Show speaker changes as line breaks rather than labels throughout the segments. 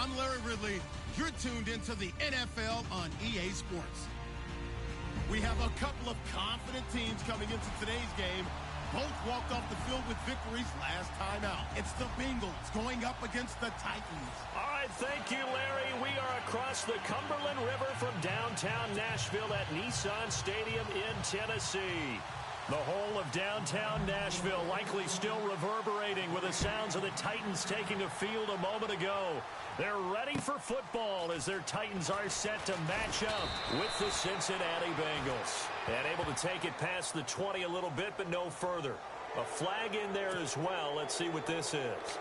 I'm Larry Ridley. You're tuned into the NFL on EA Sports. We have a couple of confident teams coming into today's game. Both walked off the field with victories last time out. It's the Bengals going up against the Titans.
All right, thank you, Larry. We are across the Cumberland River from downtown Nashville at Nissan Stadium in Tennessee. The whole of downtown Nashville likely still reverberating with the sounds of the Titans taking the field a moment ago. They're ready for football as their Titans are set to match up with the Cincinnati Bengals. And able to take it past the 20 a little bit, but no further. A flag in there as well. Let's see what this is.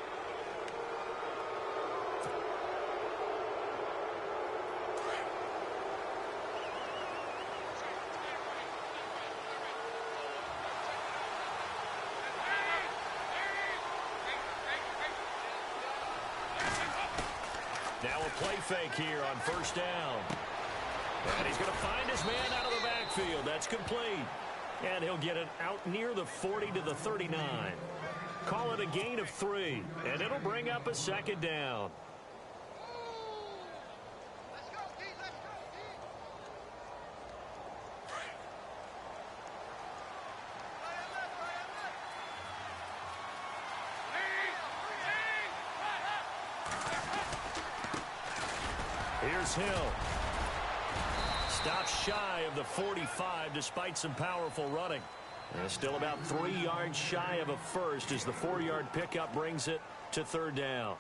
Now a play fake here on first down. And he's going to find his man out of the backfield. That's complete. And he'll get it out near the 40 to the 39. Call it a gain of 3. And it'll bring up a second down. Here's Hill. Stops shy of the 45 despite some powerful running. Still about 3 yards shy of a first as the 4-yard pickup brings it to third down.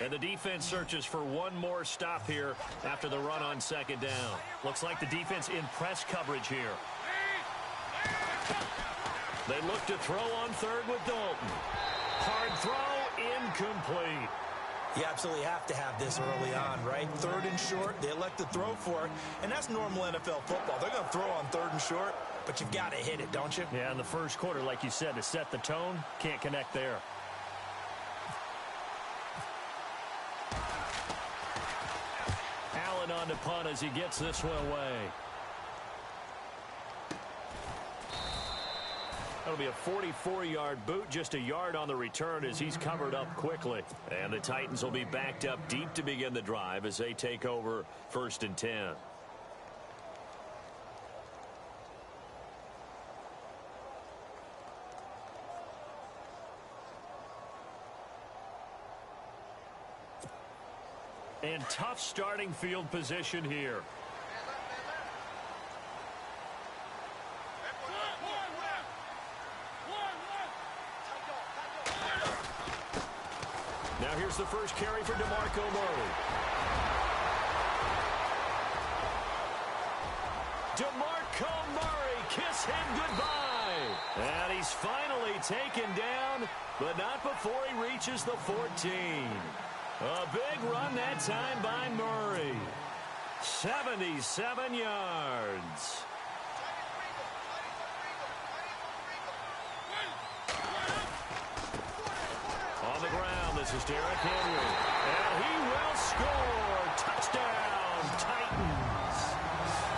And the defense searches for one more stop here after the run on second down. Looks like the defense in press coverage here. They look to throw on third with Dalton. Hard throw, incomplete.
You absolutely have to have this early on, right? Third and short, they elect to throw for it, and that's normal NFL football. They're going to throw on third and short, but you've got to hit it, don't you?
Yeah, in the first quarter, like you said, to set the tone, can't connect there. Allen on to punt as he gets this one away. That'll be a 44-yard boot, just a yard on the return as he's covered up quickly. And the Titans will be backed up deep to begin the drive as they take over first and 10. And tough starting field position here. Now here's the first carry for DeMarco Murray. DeMarco Murray, kiss him goodbye. And he's finally taken down, but not before he reaches the 14. A big run that time by Murray. 77 yards. On the ground, this is Derrick Henry. And he will score. Touchdown, Titans.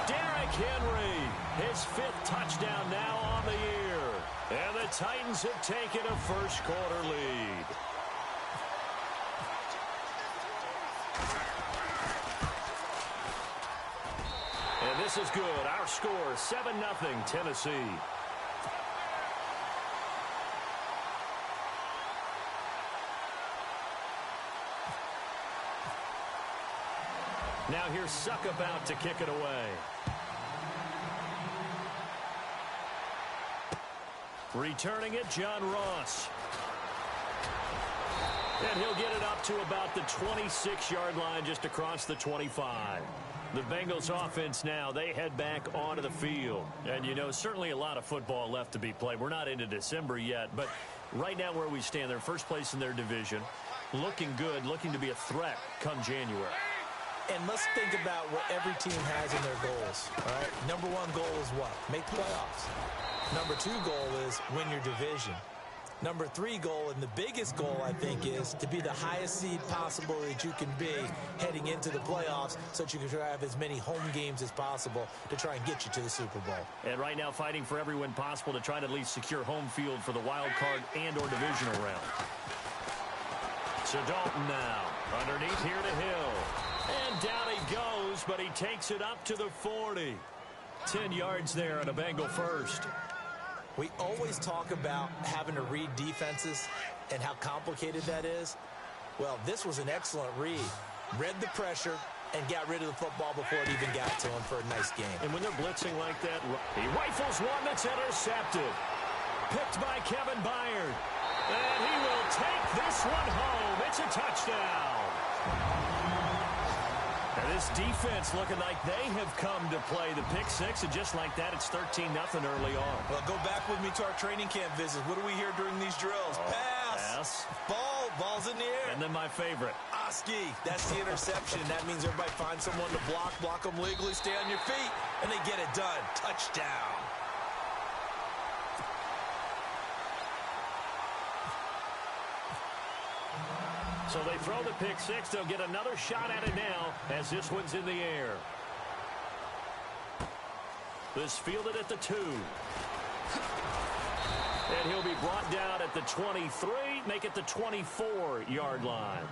Derrick Henry, his 5th touchdown now on the year. And the Titans have taken a first quarter lead. And this is good. Our score, 7-0 Tennessee. Now here's Suck about to kick it away. Returning it, John Ross. And he'll get it up to about the 26-yard line just across the 25. The Bengals offense now, they head back onto the field. And, you know, certainly a lot of football left to be played. We're not into December yet, but right now where we stand, they're first place in their division. Looking good, looking to be a threat come January.
And let's think about what every team has in their goals. All right, number 1 goal is what? Make the playoffs. Number 2 goal is win your division. Number 3 goal, and the biggest goal, I think, is to be the highest seed possible that you can be heading into the playoffs so that you can have as many home games as possible to try and get you to the Super Bowl.
And right now fighting for every win possible to try to at least secure home field for the wild card and or divisional round. So Dalton now underneath here to Hill. And down he goes, but he takes it up to the 40. 10 yards there on a Bengal first.
We always talk about having to read defenses and how complicated that is. Well, this was an excellent read. Read the pressure and got rid of the football before it even got to him for a nice game.
And when they're blitzing like that, he rifles one that's intercepted. Picked by Kevin Byard. And he will take this one home. It's a touchdown. And this defense looking like they have come to play the pick six, and just like that, it's 13-0 early on.
Well, go back with me to our training camp visit. What do we hear during these drills? Pass. Ball's in the air.
And then my favorite.
Oski. That's the interception. That means everybody finds someone to block them legally, stay on your feet, and they get it done. Touchdown.
So they throw the pick six. They'll get another shot at it now as this one's in the air. This fielded at the 2. And he'll be brought down at the 23, make it the 24-yard line.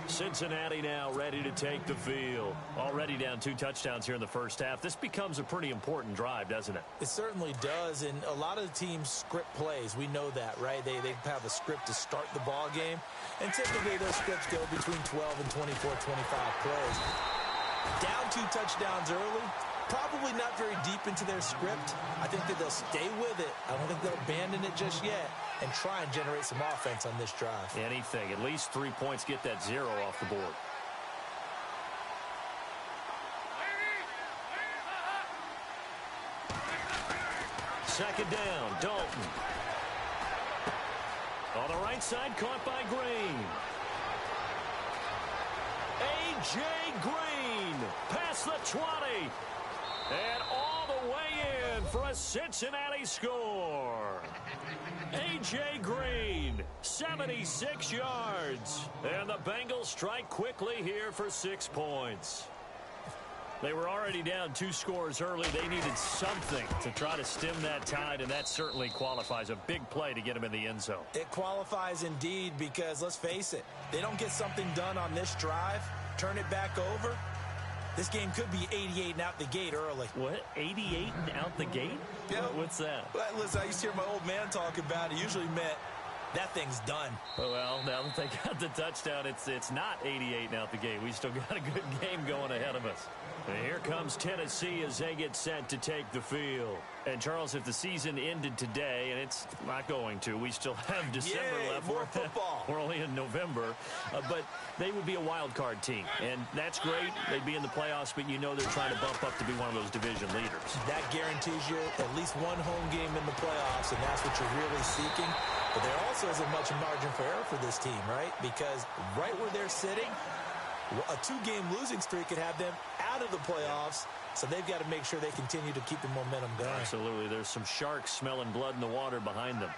Cincinnati now ready to take the field. Already down 2 touchdowns here in the first half. This becomes a pretty important drive, doesn't it?
It certainly does, and a lot of the teams script plays. We know that, right? They have a script to start the ball game, and typically those scripts go between 12 and 24, 25 plays. Down 2 touchdowns early, probably not very deep into their script. I think that they'll stay with it. I don't think they'll abandon it just yet and try and generate some offense on this drive.
Anything. At least 3 points, get that 0 off the board. Second down, Dalton. On the right side, caught by Green. A.J. Green past the 20. And all the way in for a Cincinnati score. A.J. Green, 76 yards. And the Bengals strike quickly here for 6 points. They were already down 2 scores early. They needed something to try to stem that tide, and that certainly qualifies. A big play to get them in the end zone.
It qualifies indeed because, let's face it, they don't get something done on this drive, turn it back over, this game could be 88 and out the gate early.
What? 88 and out the gate?
Yeah.
What's that?
Well, listen, I used to hear my old man talk about it. It usually meant that thing's done.
Well, now that they got the touchdown, it's not 88 and out the gate. We still got a good game going ahead of us. And here comes Tennessee as they get set to take the field. And, Charles, if the season ended today, and it's not going to, we still have December left.
More football.
We're only in November. But they would be a wild card team. And that's great. They'd be in the playoffs, but you know they're trying to bump up to be one of those division leaders.
That guarantees you at least one home game in the playoffs, and that's what you're really seeking. But there also isn't much margin for error for this team, right? Because right where they're sitting, a 2-game losing streak could have them out of the playoffs, so they've got to make sure they continue to keep the momentum going.
Absolutely. There's some sharks smelling blood in the water behind them.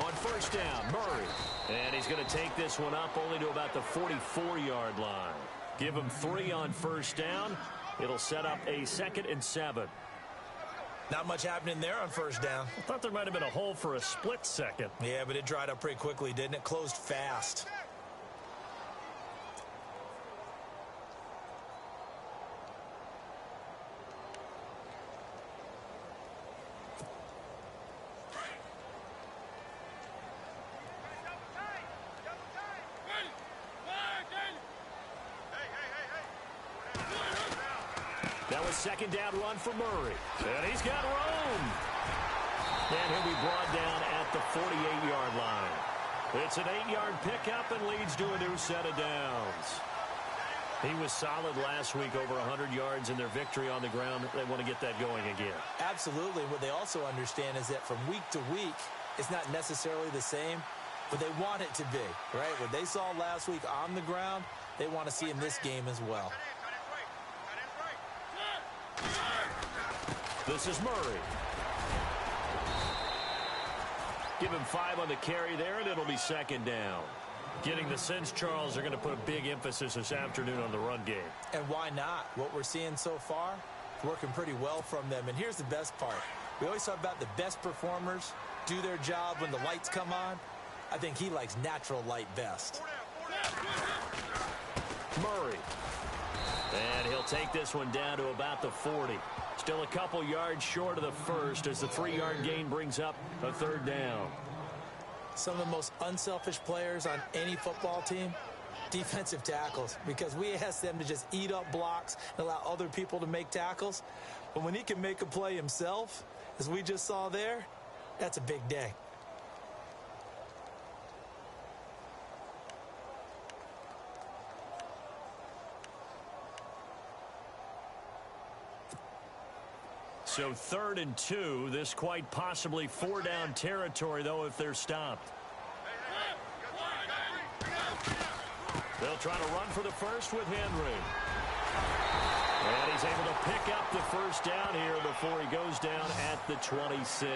On first down, Murray. And he's going to take this one up only to about the 44-yard line. Give him 3 on first down. It'll set up a 2nd and 7.
Not much happening there on first down.
I thought there might have been a hole for a split second.
Yeah, but it dried up pretty quickly, didn't it? Closed fast.
That was second down run for Murray. And he's got room. And he'll be brought down at the 48-yard line. It's an 8-yard pickup and leads to a new set of downs. He was solid last week, over 100 yards in their victory on the ground. They want to get that going again.
Absolutely. What they also understand is that from week to week, it's not necessarily the same, but they want it to be, right? What they saw last week on the ground, they want to see in this game as well.
This is Murray. Give him 5 on the carry there, and it'll be second down. Getting the sense, Charles, they're going to put a big emphasis this afternoon on the run game.
And why not? What we're seeing so far, working pretty well from them. And here's the best part. We always talk about the best performers do their job when the lights come on. I think he likes natural light best.
Murray. And he'll take this one down to about the 40. Still a couple yards short of the first as the 3-yard gain brings up a third down.
Some of the most unselfish players on any football team, defensive tackles, because we ask them to just eat up blocks and allow other people to make tackles. But when he can make a play himself, as we just saw there, that's a big day.
So 3rd and 2, this quite possibly 4-down territory, though, if they're stopped. They'll try to run for the first with Henry. And he's able to pick up the first down here before he goes down at the 26.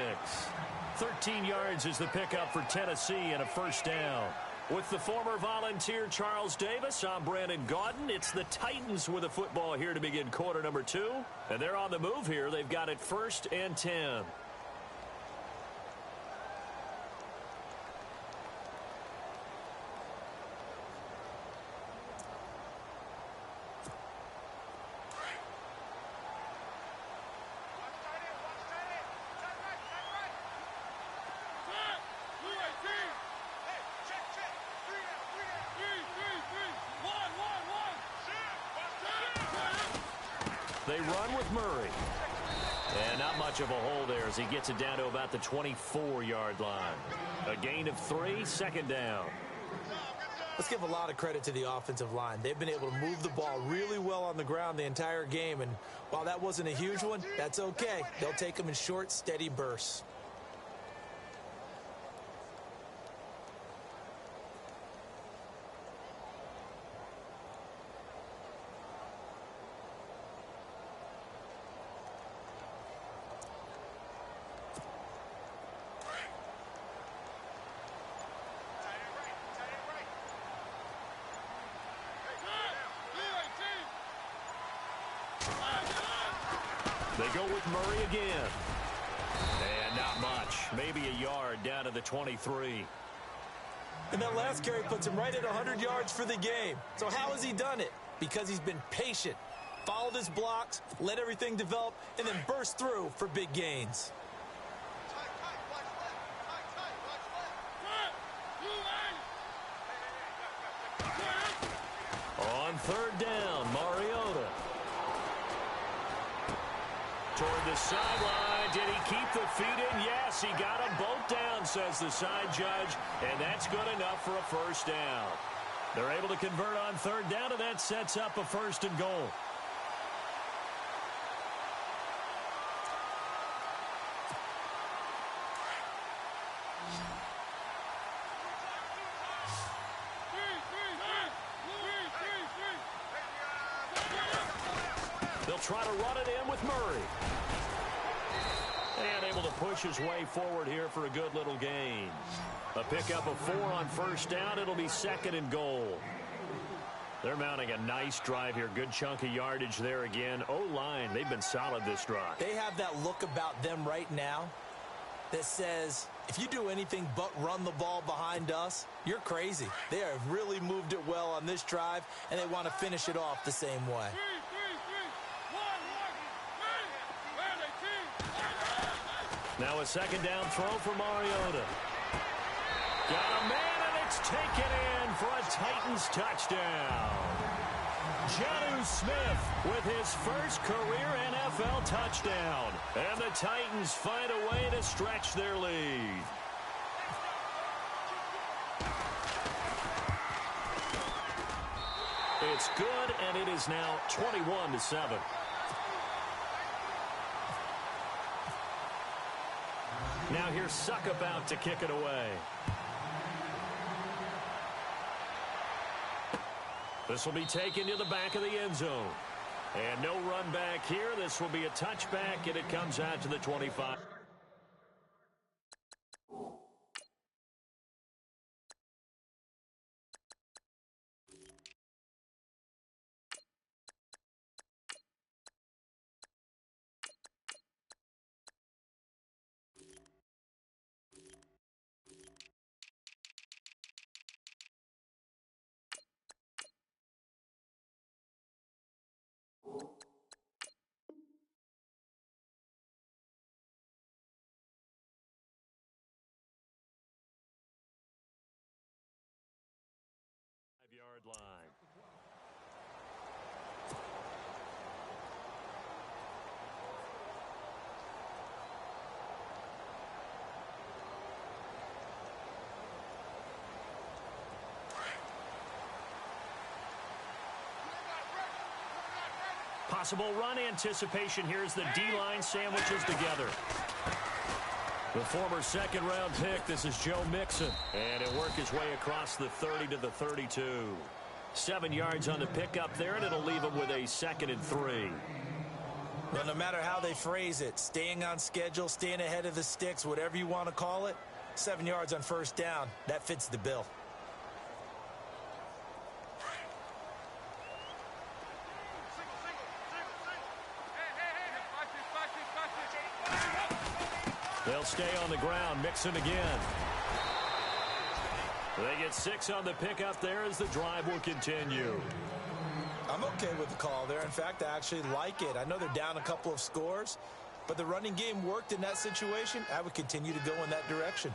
13 yards is the pickup for Tennessee and a first down. With the former Volunteer Charles Davis, I'm Brandon Gaudin. It's the Titans with the football here to begin quarter number 2. And they're on the move here. They've got it 1st and 10. They run with Murray. And not much of a hole there as he gets it down to about the 24-yard line. A gain of 3, 2nd down.
Let's give a lot of credit to the offensive line. They've been able to move the ball really well on the ground the entire game. And while that wasn't a huge one, that's okay. They'll take them in short, steady bursts.
They go with Murray again. And not much. Maybe a yard down to the 23.
And that last carry puts him right at 100 yards for the game. So how has he done it? Because he's been patient, followed his blocks, let everything develop, and then burst through for big gains.
On 3rd down, Mariota. Toward the sideline. Did he keep the feet in? Yes, he got them both down, says the side judge. And that's good enough for a first down. They're able to convert on 3rd down, and that sets up a 1st and goal. They'll try to run it in with Murray. And able to push his way forward here for a good little gain. A pickup of 4 on 1st down. It'll be 2nd and goal. They're mounting a nice drive here. Good chunk of yardage there again. O-line, they've been solid this drive.
They have that look about them right now that says, if you do anything but run the ball behind us, you're crazy. They have really moved it well on this drive, and they want to finish it off the same way.
Now a 2nd down throw for Mariota. Got a man, and it's taken in for a Titans touchdown. Jonnu Smith with his first career NFL touchdown. And the Titans find a way to stretch their lead. It's good, and it is now 21-7. Now here's Suckabout to kick it away. This will be taken to the back of the end zone. And no run back here. This will be a touchback, and it comes out to the 25. Possible run anticipation here as the D-line sandwiches together. The former second-round pick, this is Joe Mixon. And he'll work his way across the 30 to the 32. 7 yards on the pickup there, and it'll leave him with a 2nd and 3.
Well, no matter how they phrase it, staying on schedule, staying ahead of the sticks, whatever you want to call it, 7 yards on first down, that fits the bill.
They'll stay on the ground. Mixon again. They get 6 on the pickup there as the drive will continue.
I'm okay with the call there. In fact, I actually like it. I know they're down a couple of scores, but the running game worked in that situation. I would continue to go in that direction.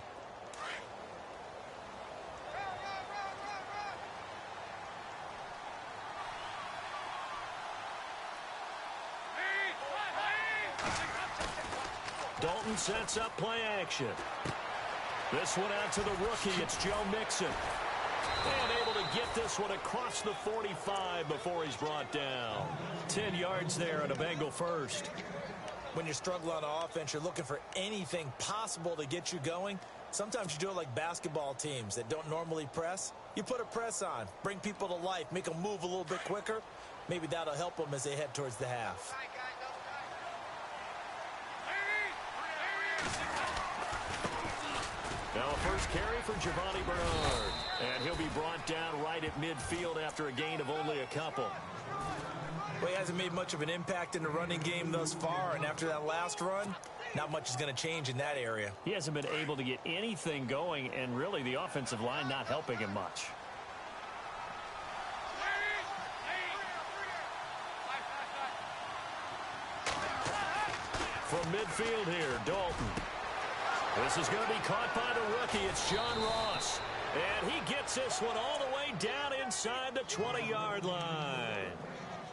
Dalton sets up play action. This one out to the rookie. It's Joe Mixon. And able to get this one across the 45 before he's brought down. 10 yards there and a Bengal first.
When you're struggling on offense, you're looking for anything possible to get you going. Sometimes you do it like basketball teams that don't normally press. You put a press on, bring people to life, make them move a little bit quicker. Maybe that'll help them as they head towards the half.
Now a first carry for Giovanni Bernard. And he'll be brought down right at midfield after a gain of only a couple.
Well, he hasn't made much of an impact in the running game thus far, and after that last run, not much is going to change in that area.
He hasn't been able to get anything going, and really the offensive line not helping him much. From midfield here, Dalton. This is going to be caught by the rookie. It's John Ross. And he gets this one all the way down inside the 20-yard line.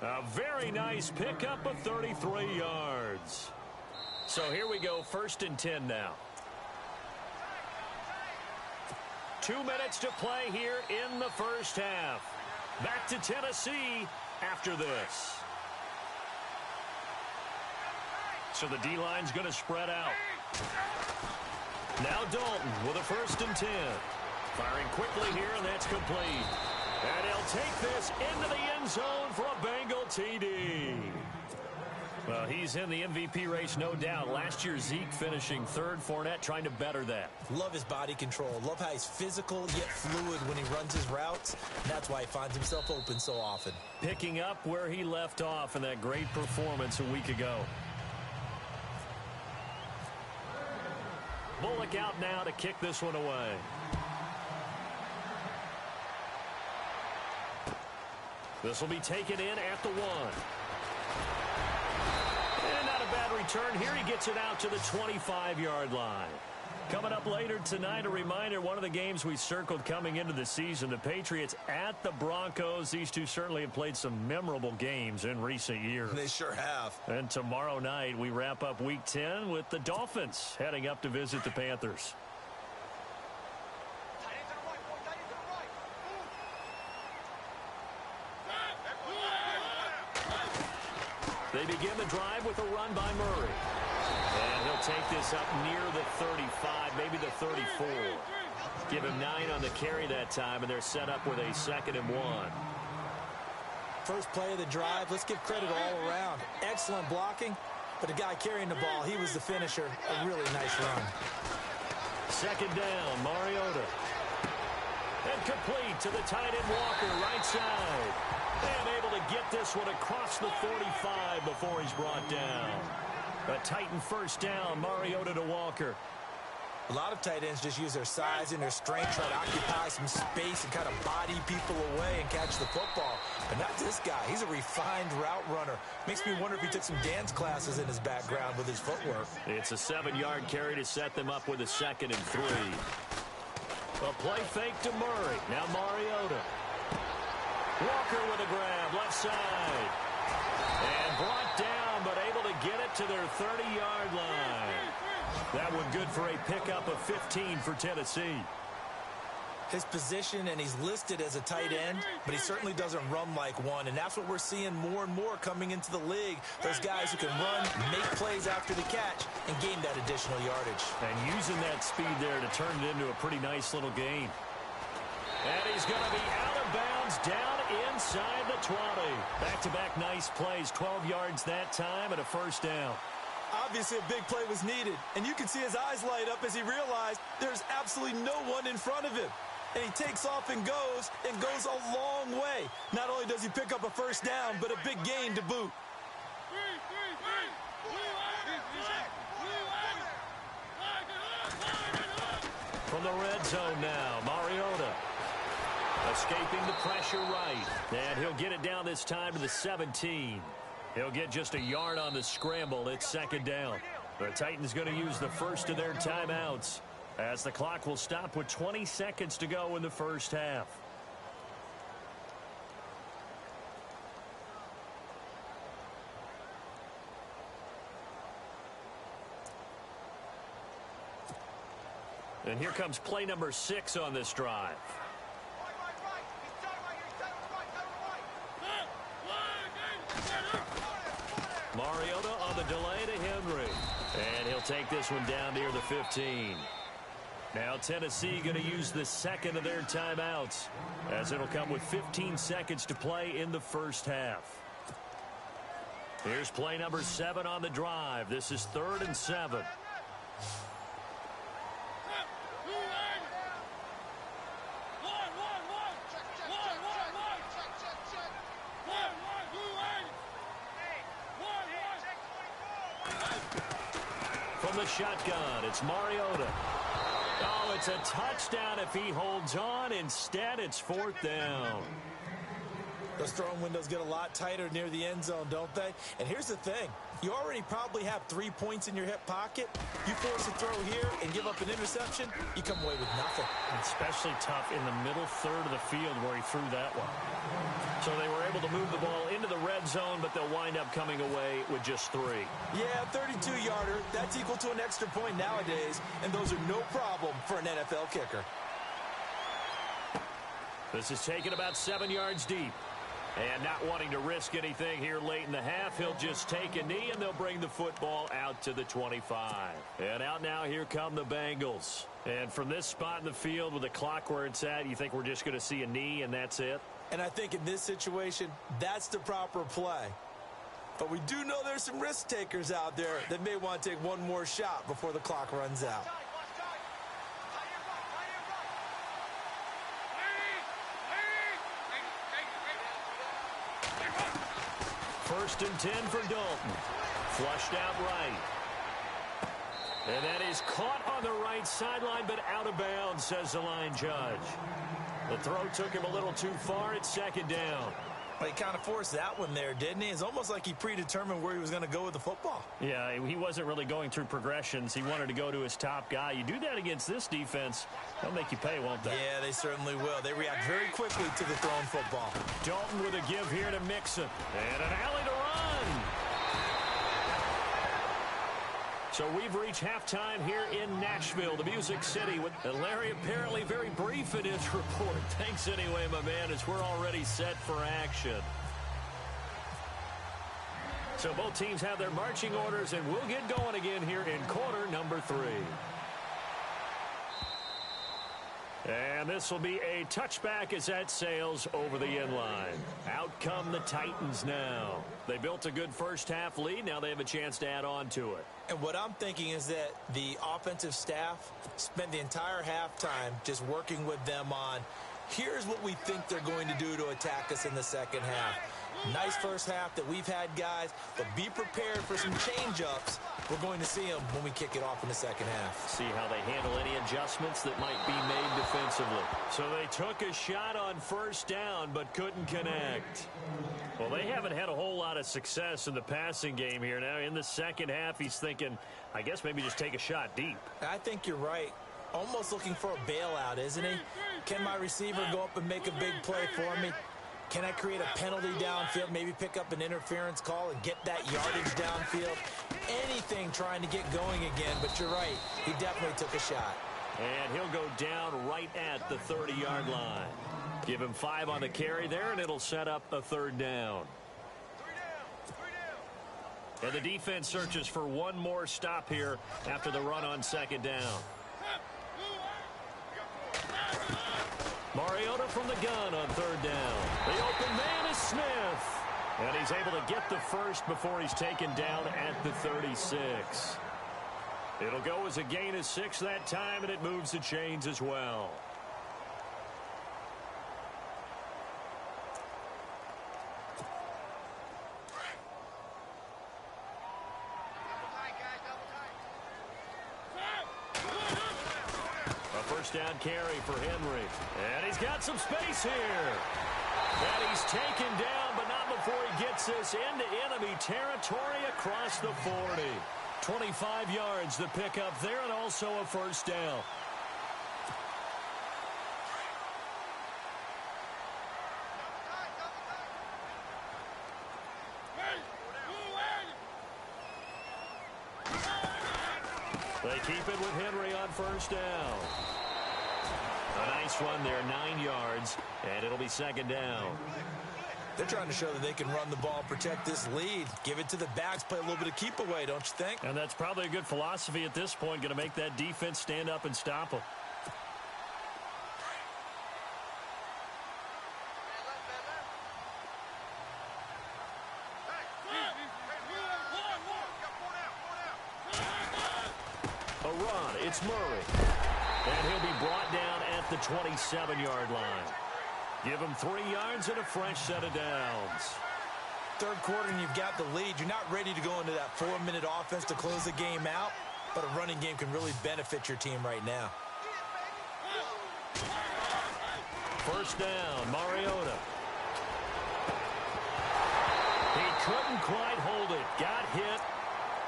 A very nice pickup of 33 yards. So here we go, 1st and 10 now. 2 minutes to play here in the first half. Back to Tennessee after this. So the D-line's going to spread out. Now Dalton with a 1st and 10. Firing quickly here, and that's complete. And he'll take this into the end zone for a Bengal TD. Well, he's in the MVP race, no doubt. Last year, Zeke finishing 3rd. Fournette trying to better that.
Love his body control. Love how he's physical yet fluid when he runs his routes. And that's why he finds himself open so often.
Picking up where he left off in that great performance a week ago. Bullock out now to kick this one away. This will be taken in at the 1. And not a bad return here. He gets it out to the 25-yard line. Coming up later tonight, a reminder, one of the games we circled coming into the season, the Patriots at the Broncos. These two certainly have played some memorable games in recent years.
They sure have.
And tomorrow night, we wrap up Week 10 with the Dolphins heading up to visit the Panthers. They begin the drive with a run by Murray. And he'll take this up near the 35, maybe the 34. Give him 9 on the carry that time, and they're set up with a 2nd and 1.
First play of the drive, let's give credit all around. Excellent blocking, but the guy carrying the ball, he was the finisher. A really nice run.
2nd down, Mariota. And complete to the tight end Walker, right side. And able to get this one across the 45 before he's brought down. A Titan 1st down, Mariota to Walker.
A lot of tight ends just use their size and their strength, try to occupy some space and kind of body people away and catch the football. But not this guy. He's a refined route runner. Makes me wonder if he took some dance classes in his background with his footwork.
It's a 7-yard carry to set them up with a 2nd and 3. A play fake to Murray. Now Mariota. Walker with a grab, left side. And brought down, but able to get it to their 30-yard line. That one good for a pickup of 15 for Tennessee.
His position, and he's listed as a tight end, but he certainly doesn't run like one, and that's what we're seeing more and more coming into the league. Those guys who can run, make plays after the catch, and gain that additional yardage.
And using that speed there to turn it into a pretty nice little gain. And he's going to be out of bounds down inside the 20. Back-to-back nice plays, 12 yards that time and a first down.
Obviously, a big play was needed, and you can see his eyes light up as he realized there's absolutely no one in front of him. And he takes off and goes a long way. Not only does he pick up a first down, but a big gain to boot.
From the red zone now, Mariota escaping the pressure right. And he'll get it down this time to the 17. He'll get just a yard on the scramble. It's second down. The Titans going to use the first of their timeouts as the clock will stop with 20 seconds to go in the first half. And here comes play number 6 on this drive. Mariota on the delay to Henry. And he'll take this one down near the 15. Now Tennessee going to use the second of their timeouts, as it'll come with 15 seconds to play in the first half. Here's play number 7 on the drive. This is 3rd and 7. From the shotgun, it's Mariota. Oh, it's a touchdown if he holds on. Instead, it's 4th down.
Those throwing windows get a lot tighter near the end zone, don't they? And here's the thing. You already probably have 3 points in your hip pocket. You force a throw here and give up an interception, you come away with nothing.
Especially tough in the middle third of the field where he threw that one. So they were able to move the ball into the red zone, but they'll wind up coming away with just 3.
Yeah, 32-yarder. That's equal to an extra point nowadays, and those are no problem for an NFL kicker.
This is taken about 7 yards deep. And not wanting to risk anything here late in the half, he'll just take a knee, and they'll bring the football out to the 25. And out now, here come the Bengals. And from this spot in the field with the clock where it's at, you think we're just going to see a knee and that's it?
And I think in this situation, that's the proper play. But we do know there's some risk takers out there that may want to take one more shot before the clock runs out.
First and 10 for Dalton. Flushed out right. And that is caught on the right sideline, but out of bounds, says the line judge. The throw took him a little too far. It's second down.
Well, he kind of forced that one there, didn't he? It's almost like he predetermined where he was going to go with the football.
Yeah, he wasn't really going through progressions. He wanted to go to his top guy. You do that against this defense, they'll make you pay, won't they?
Yeah, they certainly will. They react very quickly to the thrown football.
Dalton with a give here to Mixon. And an alley to run. So we've reached halftime here in Nashville, the Music City, with Larry apparently very brief in his report. Thanks anyway, my man, as we're already set for action. So both teams have their marching orders, and we'll get going again here in quarter number 3. And this will be a touchback as that sails over the end line. Out come the Titans now. They built a good first-half lead. Now they have a chance to add on to it.
And what I'm thinking is that the offensive staff spent the entire halftime just working with them on, here's what we think they're going to do to attack us in the second half. Nice first half that we've had, guys, but be prepared for some change-ups. We're going to see them when we kick it off in the second half.
See how they handle any adjustments that might be made defensively. So they took a shot on first down but couldn't connect. Well, they haven't had a whole lot of success in the passing game here. Now in the second half, he's thinking, I guess maybe just take a shot deep.
I think you're right. Almost looking for a bailout, isn't he? Can my receiver go up and make a big play for me? Can I create a penalty downfield, maybe pick up an interference call and get that yardage downfield? Anything trying to get going again, but you're right. He definitely took a shot.
And he'll go down right at the 30-yard line. Give him 5 on the carry there, and it'll set up a 3rd down. And the defense searches for one more stop here after the run on 2nd down. Mariota from the gun on 3rd down. The open man is Smith. And he's able to get the first before he's taken down at the 36. It'll go as a gain of 6 that time, and it moves the chains as well. A first down carry for Henry. And he's got some space here. And he's taken down, but not before he gets this into enemy territory across the 40. 25 yards to pick up there, and also a first down. They keep it with Henry on first down. A nice run there, 9 yards, and it'll be 2nd down.
They're trying to show that they can run the ball, protect this lead, give it to the backs, play a little bit of keep away, don't you think?
And that's probably a good philosophy at this point, going to make that defense stand up and stop them. A run, it's Murray. And he'll be brought down at the 27-yard line. Give him 3 yards and a fresh set of downs.
3rd quarter and you've got the lead. You're not ready to go into that 4-minute offense to close the game out, but a running game can really benefit your team right now.
First down, Mariota. He couldn't quite hold it. Got hit.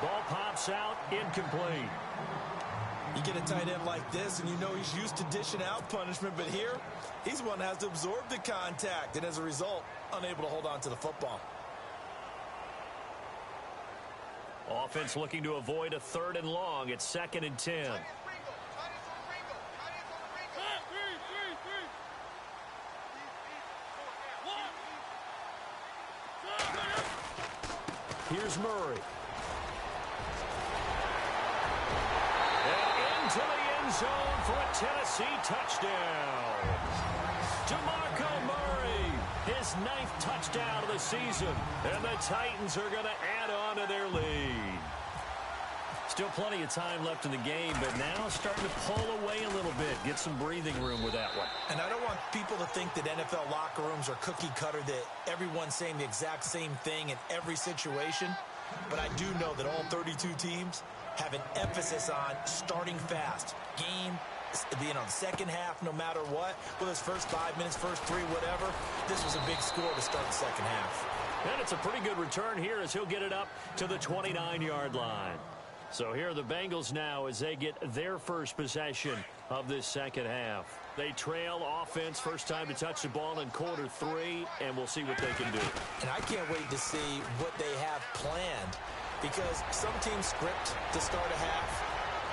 Ball pops out, incomplete.
You get a tight end like this, and you know he's used to dishing out punishment, but here, he's one that has to absorb the contact, and as a result, unable to hold on to the football.
Offense looking to avoid a 3rd and long. It's 2nd and 10. Here's Murray. To the end zone for a Tennessee touchdown. DeMarco Murray, his 9th touchdown of the season. And the Titans are going to add on to their lead. Still plenty of time left in the game, but now starting to pull away a little bit. Get some breathing room with that one.
And I don't want people to think that NFL locker rooms are cookie cutter, that everyone's saying the exact same thing in every situation. But I do know that all 32 teams have an emphasis on starting fast. Game, the second half, no matter what. Whether it's first 5 minutes, first 3, whatever. This was a big score to start the second half.
And it's a pretty good return here as he'll get it up to the 29-yard line. So here are the Bengals now as they get their first possession of this second half. They trail offense, first time to touch the ball in quarter 3, and we'll see what they can do.
And I can't wait to see what they have planned, because some teams script to start a half.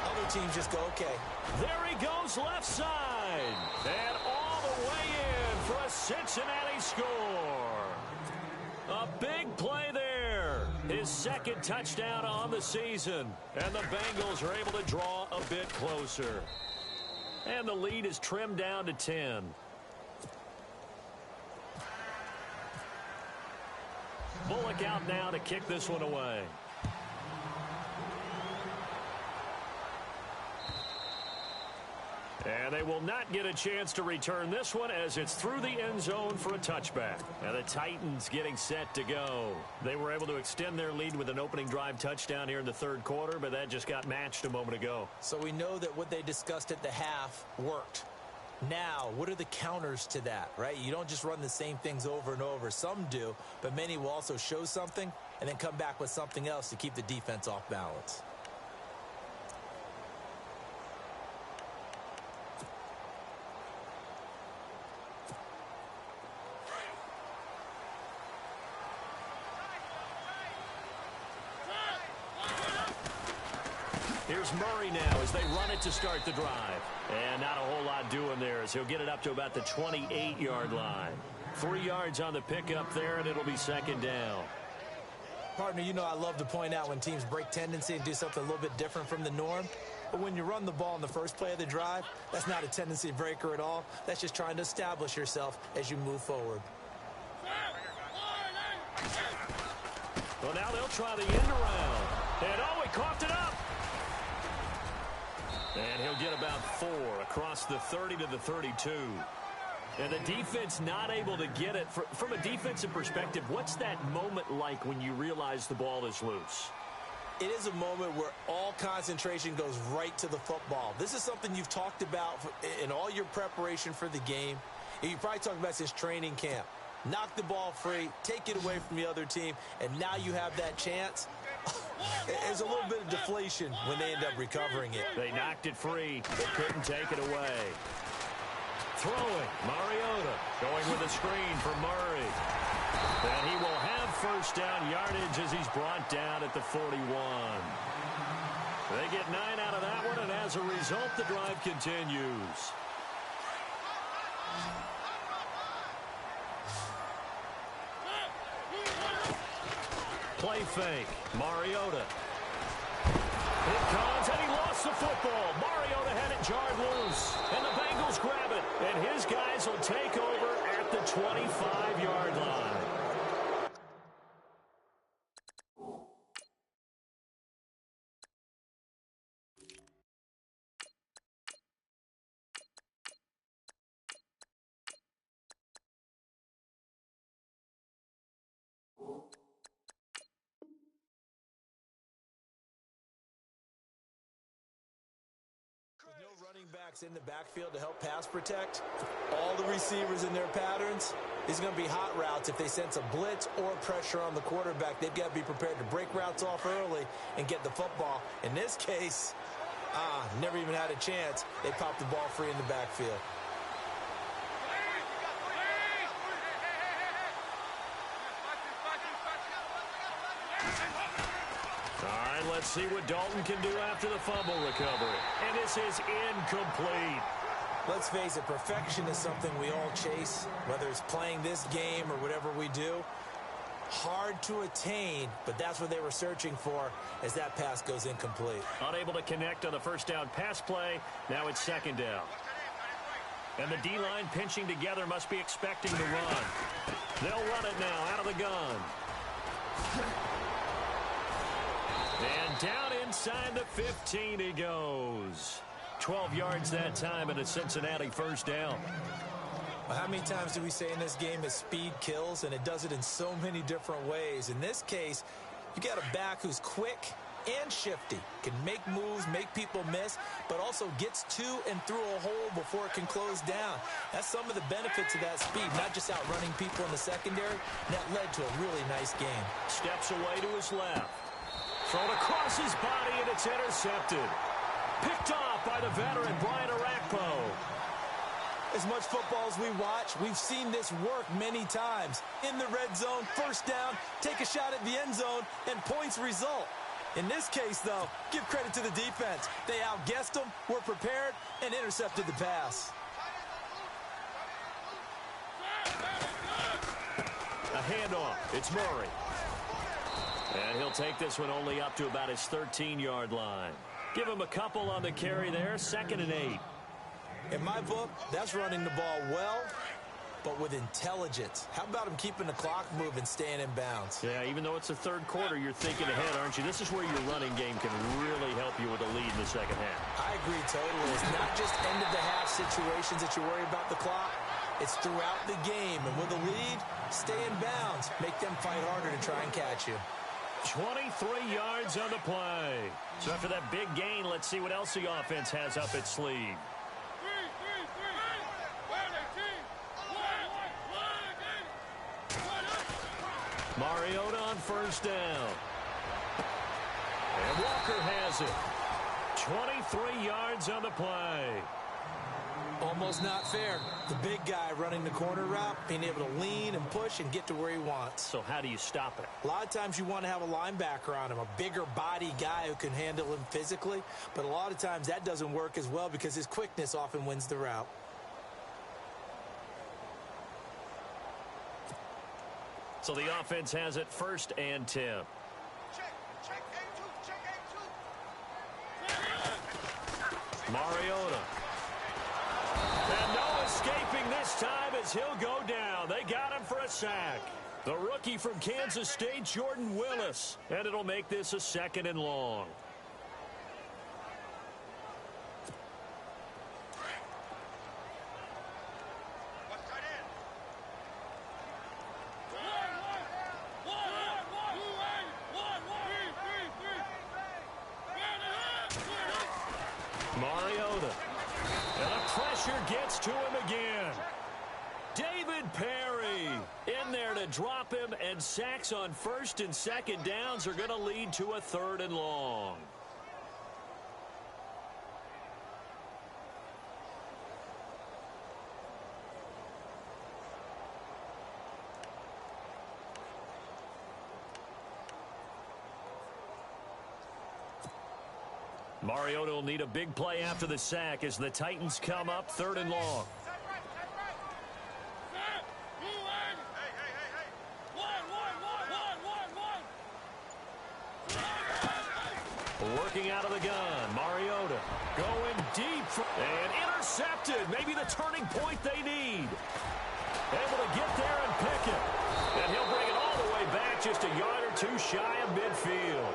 Other teams just go, okay.
There he goes left side. And all the way in for a Cincinnati score. A big play there. His 2nd touchdown on the season. And the Bengals are able to draw a bit closer. And the lead is trimmed down to 10. Bullock out now to kick this one away. And they will not get a chance to return this one as it's through the end zone for a touchback. And the Titans getting set to go. They were able to extend their lead with an opening drive touchdown here in the 3rd quarter, but that just got matched a moment ago.
So we know that what they discussed at the half worked. Now, what are the counters to that, right? You don't just run the same things over and over. Some do, but many will also show something and then come back with something else to keep the defense off balance.
Here's Murray now as they run it to start the drive. And not a whole lot doing there as he'll get it up to about the 28-yard line. 3 yards on the pickup there, and it'll be second down.
Partner, you know I love to point out when teams break tendency and do something a little bit different from the norm. But when you run the ball in the first play of the drive, that's not a tendency breaker at all. That's just trying to establish yourself as you move forward.
Well, now they'll try the end around. And oh, he coughed it up. And he'll get about 4 across the 30 to the 32. And the defense not able to get it. From a defensive perspective, what's that moment like when you realize the ball is loose?
It is a moment where all concentration goes right to the football. This is something you've talked about in all your preparation for the game. And you probably talked about since training camp. Knock the ball free, take it away from the other team, and now you have that chance. There's a little bit of deflation when they end up recovering it.
They knocked it free, but couldn't take it away. Throwing, Mariota going with a screen for Murray. And he will have first down yardage as he's brought down at the 41. They get 9 out of that one, and as a result, the drive continues. Play fake, Mariota. It comes, and he lost the football. Mariota had it jarred loose, and the Bengals grab it. And his guys will take over at the 25-yard line.
Backs in the backfield to help pass protect. All the receivers in their patterns. These are going to be hot routes. If they sense a blitz or pressure on the quarterback, they've got to be prepared to break routes off early and get the football. In this case, never even had a chance. They popped the ball free in the backfield.
Let's see what Dalton can do after the fumble recovery. And this is incomplete.
Let's face it, perfection is something we all chase, whether it's playing this game or whatever we do. Hard to attain, but that's what they were searching for as that pass goes incomplete.
Unable to connect on the first down pass play. Now it's second down. And the D-line pinching together must be expecting to run. They'll run it now out of the gun. And down inside the 15 he goes. 12 yards that time and a Cincinnati first down.
Well, how many times do we say in this game that speed kills, and it does it in so many different ways. In this case, you got a back who's quick and shifty, can make moves, make people miss, but also gets to and through a hole before it can close down. That's some of the benefits of that speed, not just outrunning people in the secondary. That led to a really nice game.
Steps away to his left. Thrown across his body, and it's intercepted. Picked off by the veteran, Brian Arakpo.
As much football as we watch, we've seen this work many times. In the red zone, first down, take a shot at the end zone, and points result. In this case, though, give credit to the defense. They outguessed them, were prepared, and intercepted the pass.
A handoff. It's Murray. And he'll take this one only up to about his 13-yard line. Give him a couple on the carry there, 2nd and 8.
In my book, that's running the ball well, but with intelligence. How about him keeping the clock moving, staying in bounds?
Yeah, even though it's the third quarter, you're thinking ahead, aren't you? This is where your running game can really help you with a lead in the second half.
I agree totally. It's not just end-of-the-half situations that you worry about the clock. It's throughout the game. And with a lead, stay in bounds. Make them fight harder to try and catch you.
23 yards on the play. So after that big gain, let's see what else the offense has up its sleeve. Mariota on first down. And Walker has it. 23 yards on the play.
Almost not fair. The big guy running the corner route, being able to lean and push and get to where he wants.
So how do you stop it?
A lot of times you want to have a linebacker on him, a bigger body guy who can handle him physically. But a lot of times that doesn't work as well because his quickness often wins the route.
So the offense has it 1st and 10.
Check A2.
Mariota. And no escaping this time as he'll go down. They got him for a sack. The rookie from Kansas State, Jordan Willis. And it'll make this a 2nd and long. Mariota. And the pressure gets to him again. David Perry in there to drop him, and sacks on 1st and 2nd downs are going to lead to a 3rd and long. Mariota will need a big play after the sack as the Titans come up 3rd and long. Working out of the gun, Mariota going deep and intercepted. Maybe the turning point they need. Able to get there and pick it. And he'll bring it all the way back just a yard or 2 shy of midfield.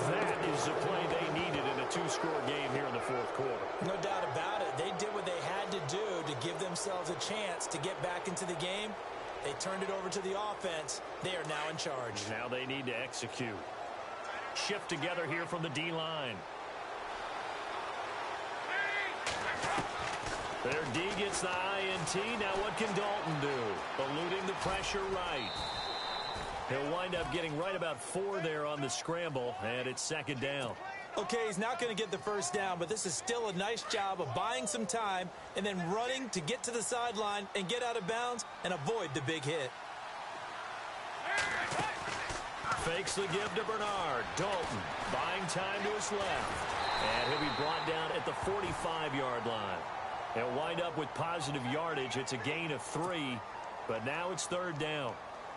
That is the play they needed in a 2-score game here in the 4th quarter.
No doubt about it. They did what they had to do to give themselves a chance to get back into the game. They turned it over to the offense. They are now in charge.
Now they need to execute. Shift together here from the D-line. Their D gets the INT. Now what can Dalton do? Eluding the pressure right. He'll wind up getting right about 4 there on the scramble, and it's 2nd down.
Okay, he's not going to get the 1st down, but this is still a nice job of buying some time and then running to get to the sideline and get out of bounds and avoid the big hit.
Fakes the give to Bernard. Dalton buying time to his left. And he'll be brought down at the 45-yard line. He'll wind up with positive yardage. It's a gain of 3, but now it's 3rd down.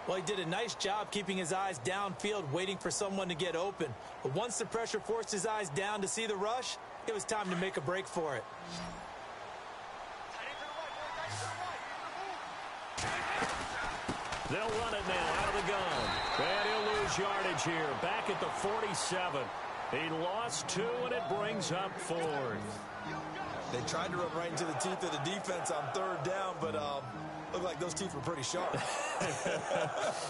Well, he did a nice job keeping his eyes downfield, waiting for someone to get open. But once the pressure forced his eyes down to see the rush, it was time to make a break for it.
They'll run it now out of the gun. And he'll lose yardage here. Back at the 47. He lost 2, and it brings up 4th.
They tried to run right into the teeth of the defense on 3rd down, but looked like those teeth were pretty sharp.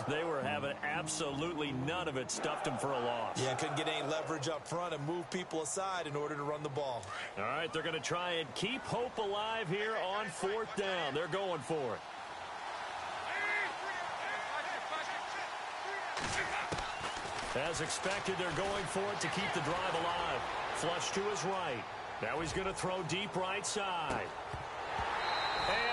They were having absolutely none of it. Stuffed him for a loss.
Yeah, couldn't get any leverage up front and move people aside in order to run the ball.
All right, they're going to try and keep hope alive here on 4th down. They're going for it. As expected, they're going for it to keep the drive alive. Flush to his right. Now he's going to throw deep right side.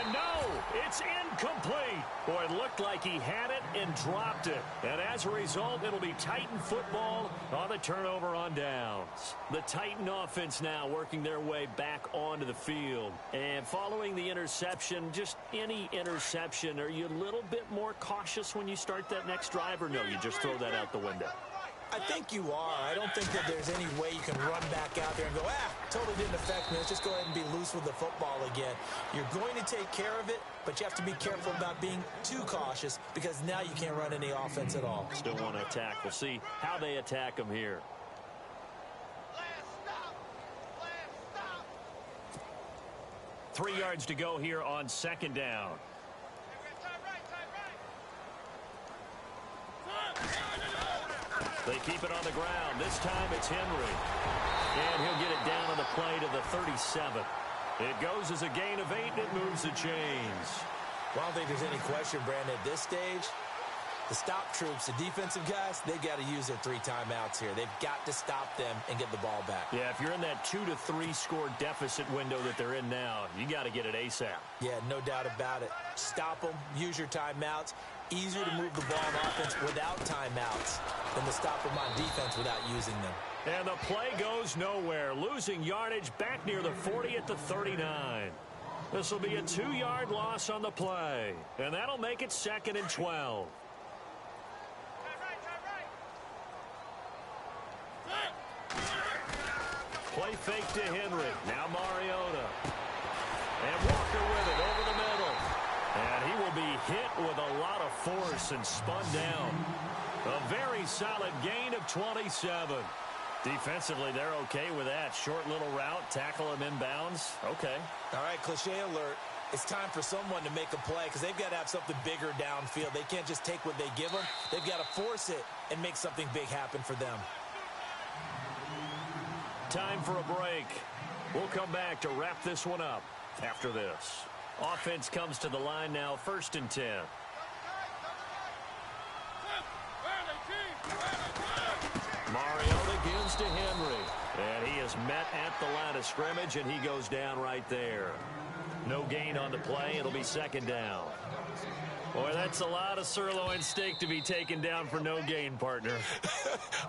And no, it's incomplete. Boy, it looked like he had it and dropped it. And as a result, it'll be Titan football on the turnover on downs. The Titan offense now working their way back onto the field. And following the interception, just any interception, are you a little bit more cautious when you start that next drive, or no, you just throw that out the window?
I think you are. I don't think that there's any way you can run back out there and go, totally didn't affect me. Let's just go ahead and be loose with the football again. You're going to take care of it, but you have to be careful about being too cautious because now you can't run any offense at all.
Still want to attack. We'll see how they attack him here. 3 yards to go here on 2nd down. They keep it on the ground. This time it's Henry. And he'll get it down on the play to the 37. It goes as a gain of 8, and it moves the chains.
Well, I don't think there's any question, Brandon, at this stage, The stop troops, the defensive guys, they got to use their 3 timeouts here. They've got to stop them and get the ball back.
Yeah, if you're in that 2 to 3 score deficit window that they're in now, you got to get it ASAP.
Yeah, no doubt about it. Stop them, use your timeouts. Easier to move the ball on offense without timeouts than to stop them on defense without using them.
And the play goes nowhere. Losing yardage back near the 40 at the 39. This will be a 2-yard loss on the play. And that'll make it 2nd and 12. Play fake to Henry. Now Mariota. And Walker with it over the middle. And he will be hit with a lot of force and spun down. A very solid gain of 27. Defensively, they're okay with that. Short little route, tackle him inbounds. Okay.
All right, cliche alert. It's time for someone to make a play because they've got to have something bigger downfield. They can't just take what they give them. They've got to force it and make something big happen for them.
Time for a break. We'll come back to wrap this one up after this. Offense comes to the line now, 1st and 10. Mariota gives to Henry. And he is met at the line of scrimmage, and he goes down right there. No gain on the play. It'll be 2nd down. Boy, that's a lot of sirloin steak to be taken down for no gain, partner.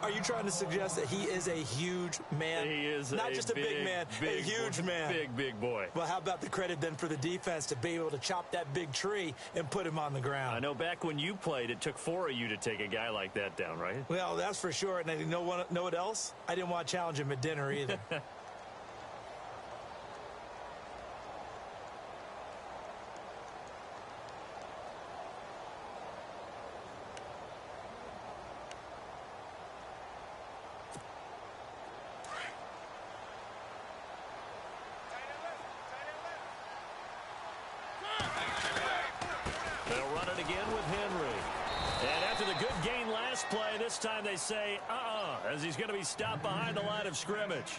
Are you trying to suggest that he is a huge man?
He is
not just a big man, a huge man.
Big boy.
Well, how about the credit then for the defense to be able to chop that big tree and put him on the ground?
I know back when you played, it took 4 of you to take a guy like that down, right?
Well, that's for sure. And you know what else? I didn't want to challenge him at dinner either.
They'll run it again with Henry. And after the good gain last play, this time they say, as he's going to be stopped behind the line of scrimmage.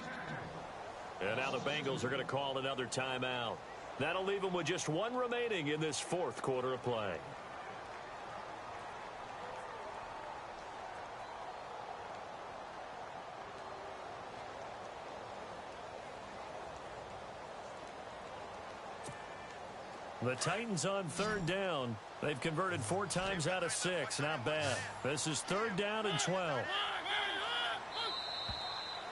And now the Bengals are going to call another timeout. That'll leave them with just 1 remaining in this 4th quarter of play. The Titans on 3rd down. They've converted 4 times out of 6. Not bad. This is 3rd down and 12.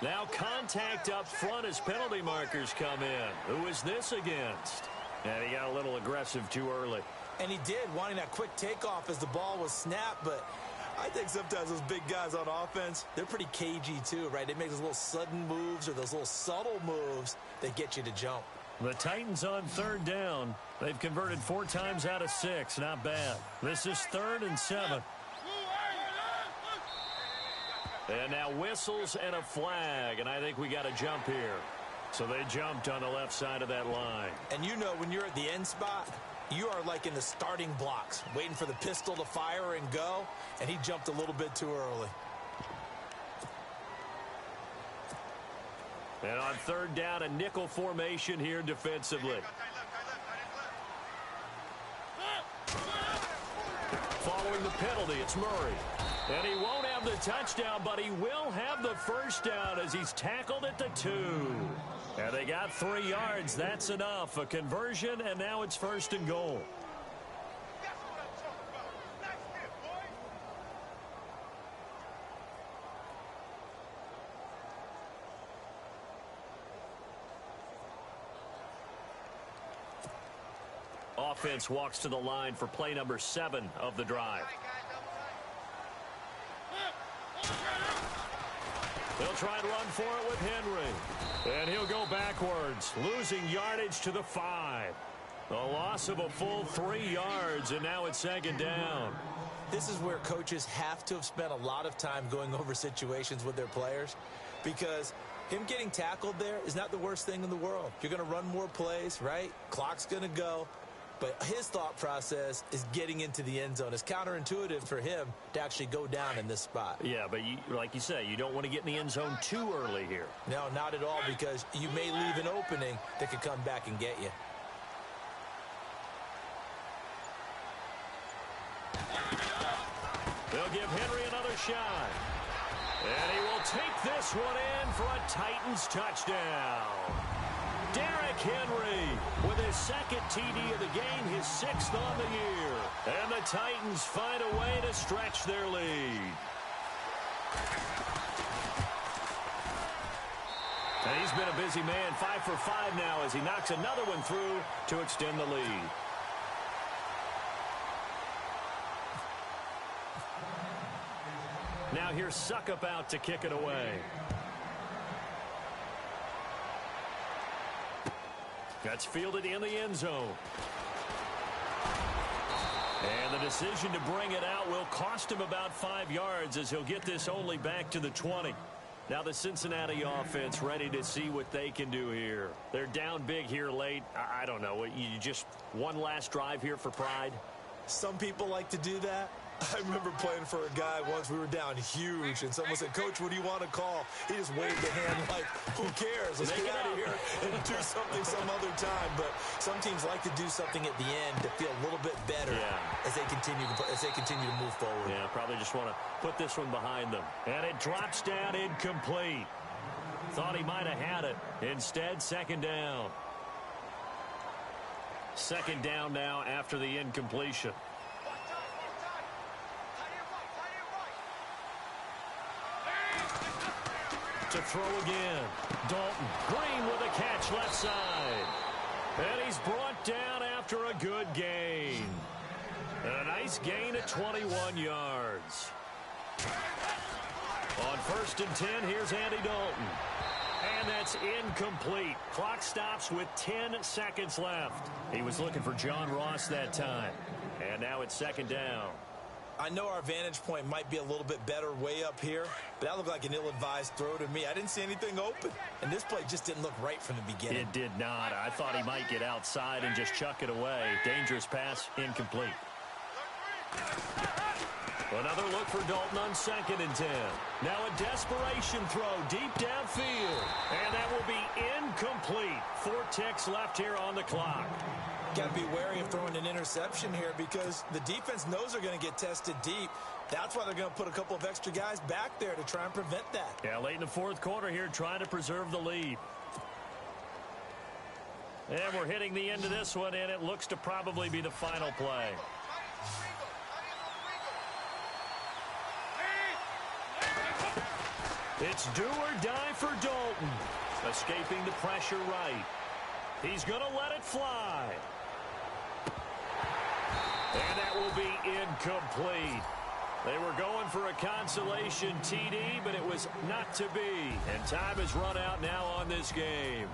Now contact up front as penalty markers come in. Who is this against? And he got a little aggressive too early.
And he did, wanting that quick takeoff as the ball was snapped. But I think sometimes those big guys on offense, they're pretty cagey too, right? They make those little sudden moves or those little subtle moves that get you to jump.
The Titans on 3rd down. They've converted 4 times out of 6. Not bad. This is 3rd and 7. And now whistles and a flag. And I think we got a jump here. So they jumped on the left side of that line.
And you know when you're at the end spot, you are like in the starting blocks, waiting for the pistol to fire and go. And he jumped a little bit too early.
And on 3rd down, a nickel formation here defensively. Following the penalty, it's Murray. And he won't have the touchdown, but he will have the 1st down as he's tackled at the 2. And they got 3 yards. That's enough. A conversion, and now it's 1st and goal. Offense walks to the line for play number 7 of the drive. They'll try and run for it with Henry. And he'll go backwards, losing yardage to the 5. A loss of a full 3 yards, and now it's 2nd down.
This is where coaches have to have spent a lot of time going over situations with their players, because him getting tackled there is not the worst thing in the world. You're going to run more plays, right? Clock's going to go. But his thought process is getting into the end zone. It's counterintuitive for him to actually go down in this spot.
Yeah, but like you say, you don't want to get in the end zone too early here.
No, not at all, because you may leave an opening that could come back and get you.
They'll give Henry another shot. And he will take this one in for a Titans touchdown. Derrick Henry with his second TD of the game, his 6th on the year. And the Titans find a way to stretch their lead. And he's been a busy man, 5 for 5 now as he knocks another one through to extend the lead. Now here's Suckup out to kick it away. That's fielded in the end zone. And the decision to bring it out will cost him about 5 yards as he'll get this only back to the 20. Now the Cincinnati offense ready to see what they can do here. They're down big here late. I don't know. You just one last drive here for pride?
Some people like to do that. I remember playing for a guy once. We were down huge, and someone said, "Coach, what do you want to call?" He just waved a hand like, "Who cares? Let's get out of here and do something some other time." But some teams like to do something at the end to feel a little bit better as they continue to move forward.
Yeah, probably just want to put this one behind them. And it drops down incomplete. Thought he might have had it. Instead, second down. Second down now after the incompletion. To throw again. Dalton Green with a catch left side. And he's brought down after a good gain. And a nice gain at 21 yards. On 1st and 10, here's Andy Dalton. And that's incomplete. Clock stops with 10 seconds left. He was looking for John Ross that time. And now it's second down.
I know our vantage point might be a little bit better way up here, but that looked like an ill-advised throw to me. I didn't see anything open, and this play just didn't look right from the beginning.
It did not. I thought he might get outside and just chuck it away. Dangerous pass, incomplete. Another look for Dalton on 2nd and 10. Now a desperation throw deep downfield, and that will be incomplete. 4 ticks left here on the clock.
Got to be wary of throwing an interception here because the defense knows they're going to get tested deep. That's why they're going to put a couple of extra guys back there to try and prevent that.
Yeah, late in the 4th quarter here, trying to preserve the lead. And we're hitting the end of this one, and it looks to probably be the final play. It's do or die for Dalton. Escaping the pressure right. He's going to let it fly. And that will be incomplete. They were going for a consolation TD, but it was not to be. And time has run out now on this game.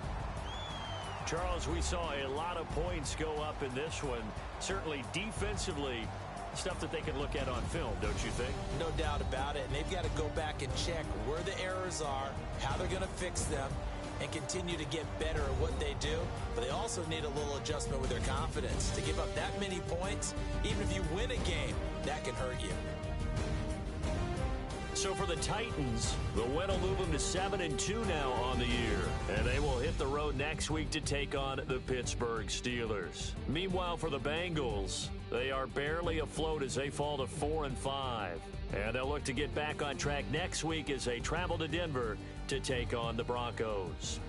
Charles, we saw a lot of points go up in this one. Certainly defensively, stuff that they can look at on film, don't you think?
No doubt about it. And they've got to go back and check where the errors are, how they're going to fix them, and continue to get better at what they do. But they also need a little adjustment with their confidence. To give up that many points, even if you win a game, that can hurt you.
So for the Titans, the win will move them to 7-2 now on the year. And they will hit the road next week to take on the Pittsburgh Steelers. Meanwhile, for the Bengals, they are barely afloat as they fall to 4-5. And they'll look to get back on track next week as they travel to Denver to take on the Broncos.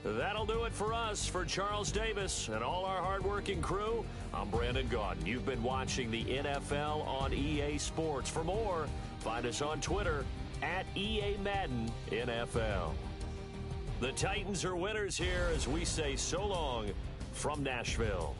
That'll do it for us. For Charles Davis and all our hardworking crew, I'm Brandon Gaudin. You've been watching the NFL on EA Sports. For more, find us on Twitter at EA Madden NFL. The Titans are winners here as we say so long from Nashville.